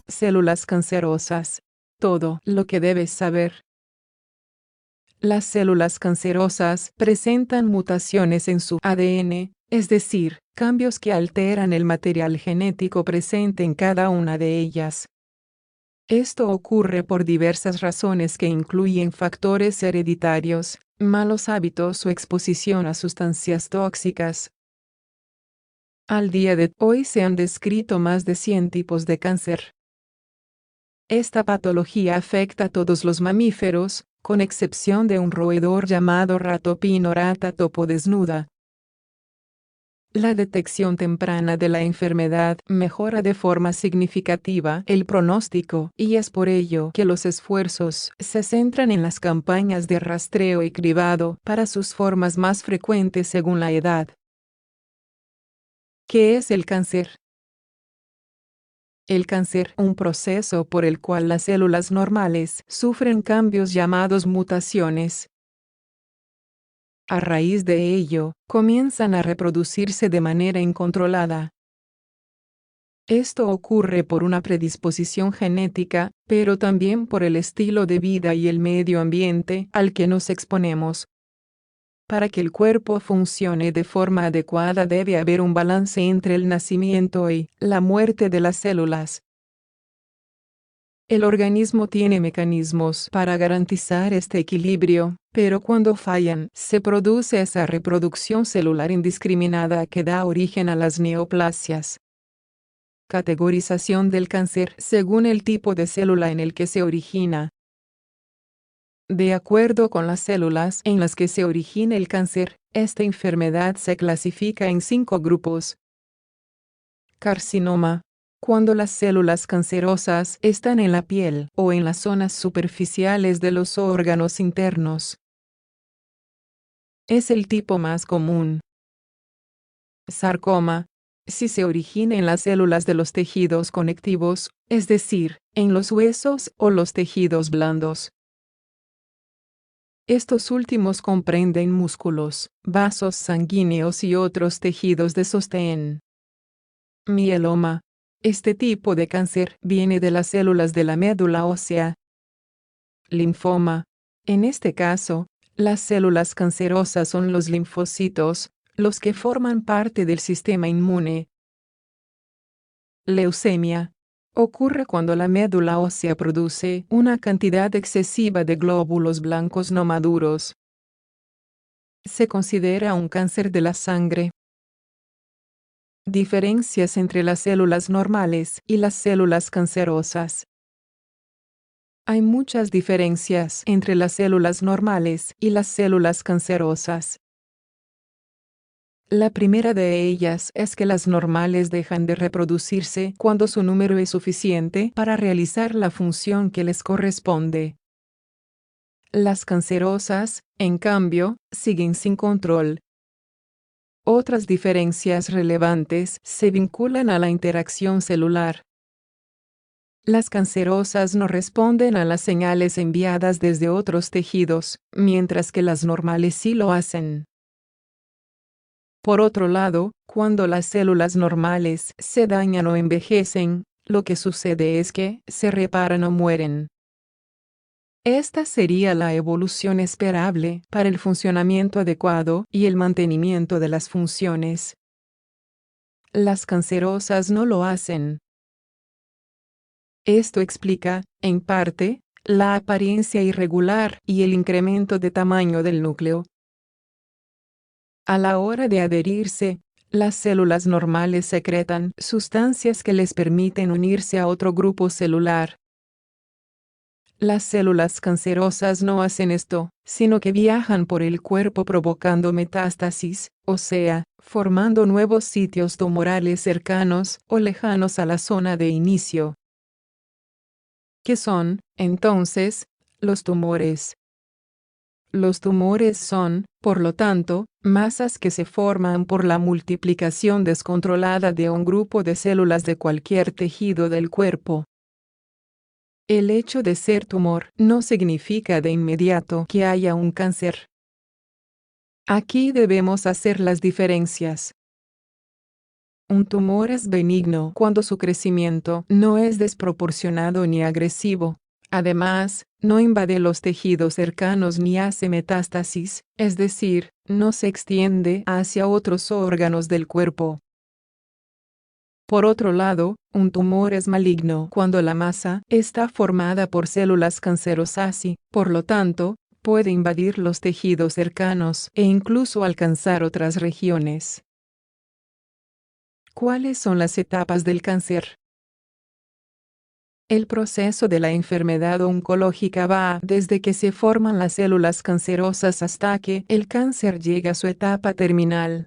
Células cancerosas. Todo lo que debes saber. Las células cancerosas presentan mutaciones en su ADN, es decir, cambios que alteran el material genético presente en cada una de ellas. Esto ocurre por diversas razones que incluyen factores hereditarios, malos hábitos o exposición a sustancias tóxicas. Al día de hoy se han descrito más de 100 tipos de cáncer. Esta patología afecta a todos los mamíferos, con excepción de un roedor llamado ratopino rata topo desnuda. La detección temprana de la enfermedad mejora de forma significativa el pronóstico y es por ello que los esfuerzos se centran en las campañas de rastreo y cribado para sus formas más frecuentes según la edad. ¿Qué es el cáncer? El cáncer, un proceso por el cual las células normales sufren cambios llamados mutaciones. A raíz de ello, comienzan a reproducirse de manera incontrolada. Esto ocurre por una predisposición genética, pero también por el estilo de vida y el medio ambiente al que nos exponemos. Para que el cuerpo funcione de forma adecuada debe haber un balance entre el nacimiento y la muerte de las células. El organismo tiene mecanismos para garantizar este equilibrio, pero cuando fallan, se produce esa reproducción celular indiscriminada que da origen a las neoplasias. Categorización del cáncer según el tipo de célula en el que se origina. De acuerdo con las células en las que se origina el cáncer, esta enfermedad se clasifica en 5 grupos. Carcinoma. Cuando las células cancerosas están en la piel o en las zonas superficiales de los órganos internos. Es el tipo más común. Sarcoma. Si se origina en las células de los tejidos conectivos, es decir, en los huesos o los tejidos blandos. Estos últimos comprenden músculos, vasos sanguíneos y otros tejidos de sostén. Mieloma. Este tipo de cáncer viene de las células de la médula ósea. Linfoma. En este caso, las células cancerosas son los linfocitos, los que forman parte del sistema inmune. Leucemia. Ocurre cuando la médula ósea produce una cantidad excesiva de glóbulos blancos no maduros. Se considera un cáncer de la sangre. Diferencias entre las células normales y las células cancerosas. Hay muchas diferencias entre las células normales y las células cancerosas. La primera de ellas es que las normales dejan de reproducirse cuando su número es suficiente para realizar la función que les corresponde. Las cancerosas, en cambio, siguen sin control. Otras diferencias relevantes se vinculan a la interacción celular. Las cancerosas no responden a las señales enviadas desde otros tejidos, mientras que las normales sí lo hacen. Por otro lado, cuando las células normales se dañan o envejecen, lo que sucede es que se reparan o mueren. Esta sería la evolución esperable para el funcionamiento adecuado y el mantenimiento de las funciones. Las cancerosas no lo hacen. Esto explica, en parte, la apariencia irregular y el incremento de tamaño del núcleo. A la hora de adherirse, las células normales secretan sustancias que les permiten unirse a otro grupo celular. Las células cancerosas no hacen esto, sino que viajan por el cuerpo provocando metástasis, o sea, formando nuevos sitios tumorales cercanos o lejanos a la zona de inicio. ¿Qué son, entonces, los tumores? Los tumores son, por lo tanto, masas que se forman por la multiplicación descontrolada de un grupo de células de cualquier tejido del cuerpo. El hecho de ser tumor no significa de inmediato que haya un cáncer. Aquí debemos hacer las diferencias. Un tumor es benigno cuando su crecimiento no es desproporcionado ni agresivo. Además, no invade los tejidos cercanos ni hace metástasis, es decir, no se extiende hacia otros órganos del cuerpo. Por otro lado, un tumor es maligno cuando la masa está formada por células cancerosas y, por lo tanto, puede invadir los tejidos cercanos e incluso alcanzar otras regiones. ¿Cuáles son las etapas del cáncer? El proceso de la enfermedad oncológica va desde que se forman las células cancerosas hasta que el cáncer llega a su etapa terminal.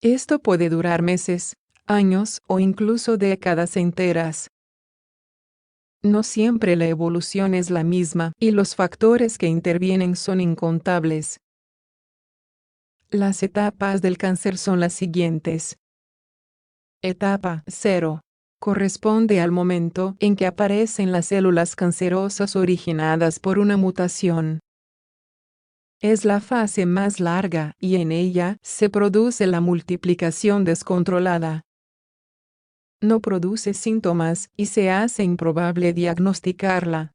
Esto puede durar meses, años o incluso décadas enteras. No siempre la evolución es la misma y los factores que intervienen son incontables. Las etapas del cáncer son las siguientes. Etapa 0. Corresponde al momento en que aparecen las células cancerosas originadas por una mutación. Es la fase más larga y en ella se produce la multiplicación descontrolada. No produce síntomas y se hace improbable diagnosticarla.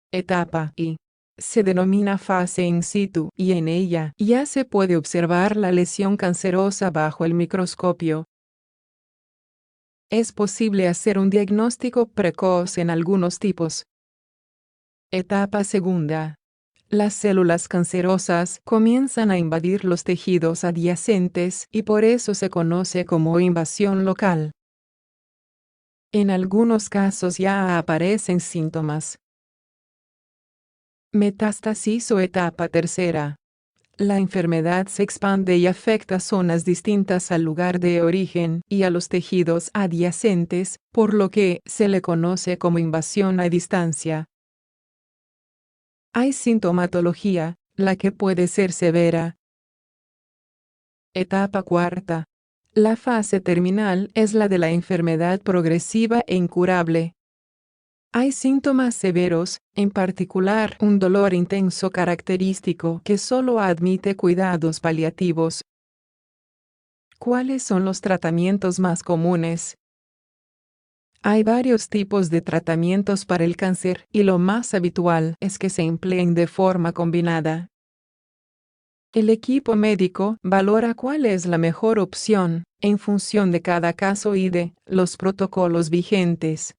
Etapa I. Se denomina fase in situ y en ella ya se puede observar la lesión cancerosa bajo el microscopio. Es posible hacer un diagnóstico precoz en algunos tipos. Etapa segunda. Las células cancerosas comienzan a invadir los tejidos adyacentes y por eso se conoce como invasión local. En algunos casos ya aparecen síntomas. Metástasis o etapa tercera. La enfermedad se expande y afecta zonas distintas al lugar de origen y a los tejidos adyacentes, por lo que se le conoce como invasión a distancia. Hay sintomatología, la que puede ser severa. Etapa cuarta. La fase terminal es la de la enfermedad progresiva e incurable. Hay síntomas severos, en particular un dolor intenso característico que solo admite cuidados paliativos. ¿Cuáles son los tratamientos más comunes? Hay varios tipos de tratamientos para el cáncer y lo más habitual es que se empleen de forma combinada. El equipo médico valora cuál es la mejor opción, en función de cada caso y de los protocolos vigentes.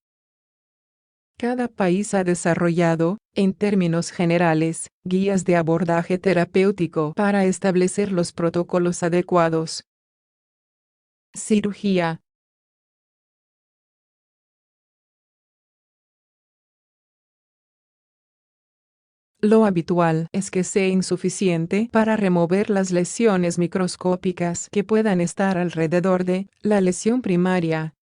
Cada país ha desarrollado, en términos generales, guías de abordaje terapéutico para establecer los protocolos adecuados. Cirugía. Lo habitual es que sea insuficiente para remover las lesiones microscópicas que puedan estar alrededor de la lesión primaria.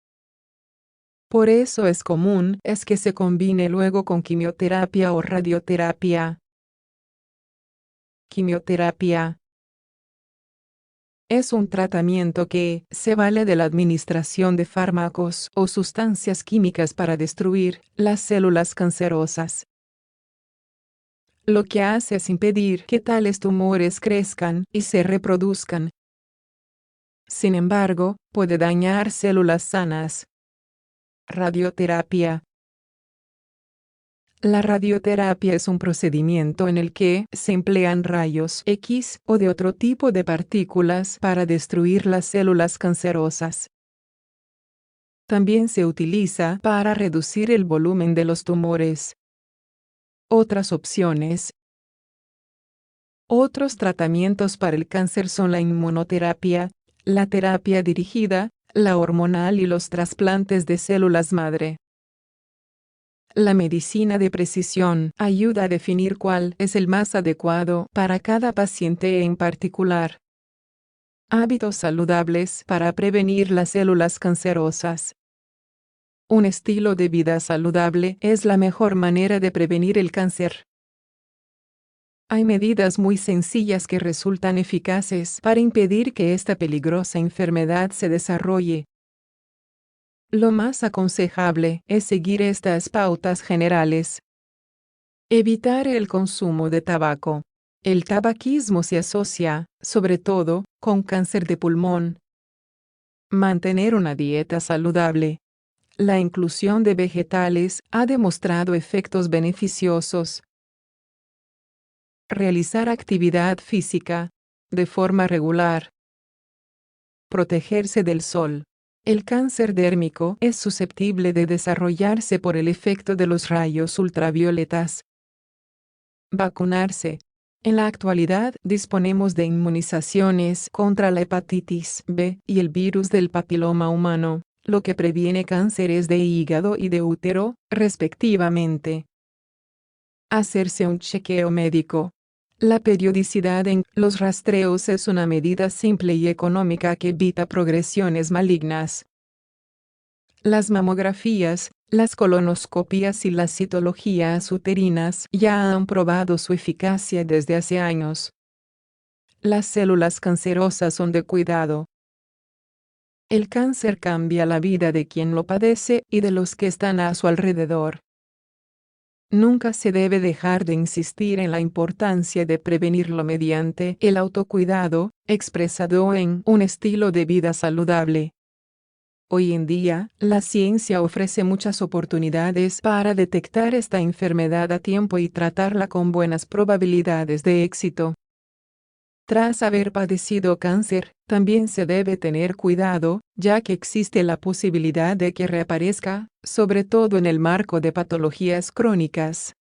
Por eso es común es que se combine luego con quimioterapia o radioterapia. Quimioterapia es un tratamiento que se vale de la administración de fármacos o sustancias químicas para destruir las células cancerosas. Lo que hace es impedir que tales tumores crezcan y se reproduzcan. Sin embargo, puede dañar células sanas. Radioterapia. La radioterapia es un procedimiento en el que se emplean rayos X o de otro tipo de partículas para destruir las células cancerosas. También se utiliza para reducir el volumen de los tumores. Otras opciones. Otros tratamientos para el cáncer son la inmunoterapia, la terapia dirigida, la hormonal y los trasplantes de células madre. La medicina de precisión ayuda a definir cuál es el más adecuado para cada paciente en particular. Hábitos saludables para prevenir las células cancerosas. Un estilo de vida saludable es la mejor manera de prevenir el cáncer. Hay medidas muy sencillas que resultan eficaces para impedir que esta peligrosa enfermedad se desarrolle. Lo más aconsejable es seguir estas pautas generales. Evitar el consumo de tabaco. El tabaquismo se asocia, sobre todo, con cáncer de pulmón. Mantener una dieta saludable. La inclusión de vegetales ha demostrado efectos beneficiosos. Realizar actividad física, de forma regular. Protegerse del sol. El cáncer dérmico es susceptible de desarrollarse por el efecto de los rayos ultravioletas. Vacunarse. En la actualidad disponemos de inmunizaciones contra la hepatitis B y el virus del papiloma humano, lo que previene cánceres de hígado y de útero, respectivamente. Hacerse un chequeo médico. La periodicidad en los rastreos es una medida simple y económica que evita progresiones malignas. Las mamografías, las colonoscopias y las citologías uterinas ya han probado su eficacia desde hace años. Las células cancerosas son de cuidado. El cáncer cambia la vida de quien lo padece y de los que están a su alrededor. Nunca se debe dejar de insistir en la importancia de prevenirlo mediante el autocuidado, expresado en un estilo de vida saludable. Hoy en día, la ciencia ofrece muchas oportunidades para detectar esta enfermedad a tiempo y tratarla con buenas probabilidades de éxito. Tras haber padecido cáncer, también se debe tener cuidado, ya que existe la posibilidad de que reaparezca, sobre todo en el marco de patologías crónicas.